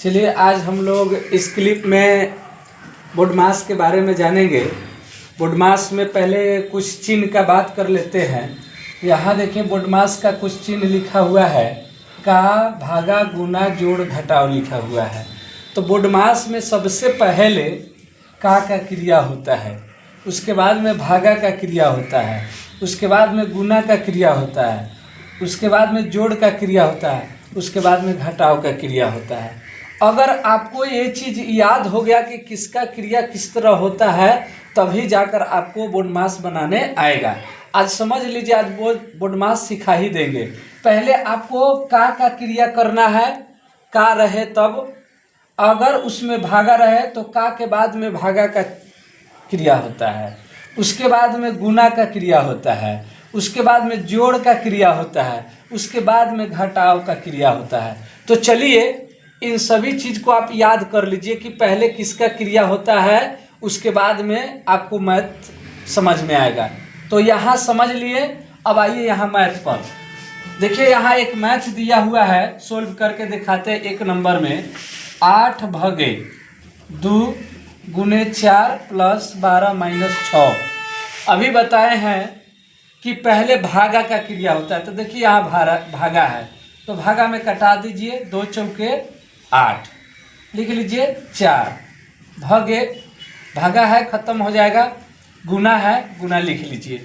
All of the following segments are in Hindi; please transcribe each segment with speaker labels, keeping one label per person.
Speaker 1: चलिए आज हम लोग इस क्लिप में बोडमास के बारे में जानेंगे। बोडमास में पहले कुछ चिन्ह का बात कर लेते हैं। यहाँ देखिए बोडमास का कुछ चिन्ह लिखा हुआ है, का भागा गुना जोड़ घटाव लिखा हुआ है। तो बोडमास में सबसे पहले का क्रिया होता है, उसके बाद में भागा का क्रिया होता है, उसके बाद में गुना का क्रिया होता है, उसके बाद में जोड़ का क्रिया होता है, उसके बाद में घटाव का क्रिया होता है। अगर आपको ये चीज़ याद हो गया कि किसका क्रिया किस तरह होता है, तभी जाकर आपको बोडमास बनाने आएगा। आज समझ लीजिए, आज बोडमास सिखा ही देंगे। पहले आपको का क्रिया करना है, का रहे तब, अगर उसमें भागा रहे तो का के बाद में भागा का क्रिया होता है, उसके बाद में गुना का क्रिया होता है, उसके बाद में जोड़ का क्रिया होता है, उसके बाद में घटाव का क्रिया होता है। तो चलिए इन सभी चीज़ को आप याद कर लीजिए कि पहले किसका क्रिया होता है, उसके बाद में आपको मैथ समझ में आएगा। तो यहाँ समझ लिए। अब आइए यहाँ मैथ पर देखिए, यहाँ एक मैथ दिया हुआ है, सोल्व करके दिखाते हैं। एक नंबर में 8 भागे 2 गुने 4 प्लस 12 माइनस 6। अभी बताए हैं कि पहले भागा का क्रिया होता है। तो देखिए यहाँ भागा है, तो भागा में कटा दीजिए, 2 चौके 8, लिख लीजिए 4, भागे भागा है खत्म हो जाएगा, गुना है गुना लिख लीजिए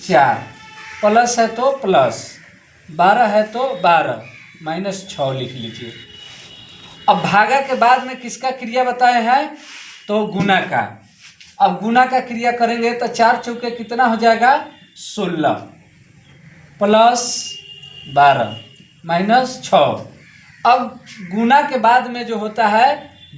Speaker 1: 4, प्लस है तो प्लस, 12 है तो 12 माइनस 6 लिख लीजिए। अब भागा के बाद में किसका क्रिया बताए हैं, तो गुना का। अब गुना का क्रिया करेंगे तो 4 चौके कितना हो जाएगा, 16 प्लस 12 माइनस 6। अब गुना के बाद में जो होता है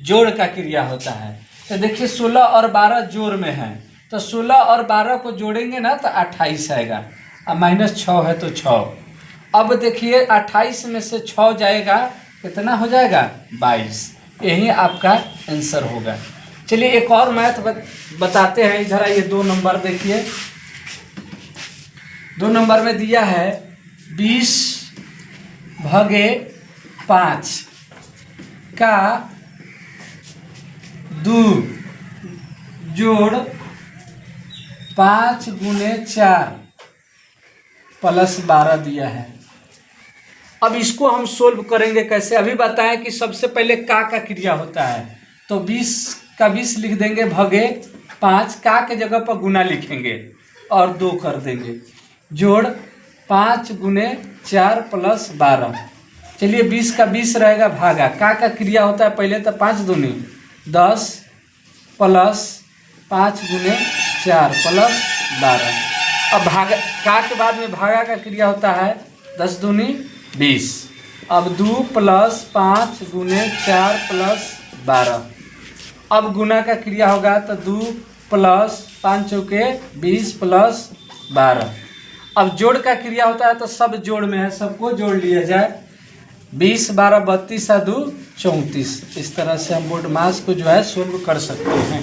Speaker 1: जोड़ का क्रिया होता है। तो देखिए 16 और 12 जोड़ में है, तो 16 और 12 को जोड़ेंगे ना तो 28 आएगा, और माइनस 6 है तो 6। अब देखिए 28 में से 6 जाएगा, कितना हो जाएगा, 22। यही आपका आंसर होगा। चलिए एक और मैथ बताते हैं। इधर आइए, 2 नंबर देखिए। 2 नंबर में दिया है 20 भागे 5 का 2 जोड़ 5 गुने 4 प्लस 12 दिया है। अब इसको हम सोल्व करेंगे कैसे, अभी बताएं कि सबसे पहले का क्रिया होता है। तो 20 का 20 लिख देंगे, भागे 5, का के जगह पर गुना लिखेंगे और 2 कर देंगे, जोड़ 5 गुने 4 प्लस 12। चलिए 20 का 20 रहेगा, भागा का क्रिया होता है पहले तो 5 दूनी 10 प्लस 5 गुने 4 प्लस 12। अब भागा का के बाद में भागा का क्रिया होता है 10 दूनी 20। अब 2 प्लस 5 गुने 4 प्लस 12। अब गुना का क्रिया होगा तो 2 प्लस 5 चौके 20 प्लस 12। अब जोड़ का क्रिया होता है तो सब जोड़ में है, सबको जोड़ लिया जाए। 20 12 32 2 34। इस तरह से हम बोडमास को जो है सोल्व कर सकते हैं।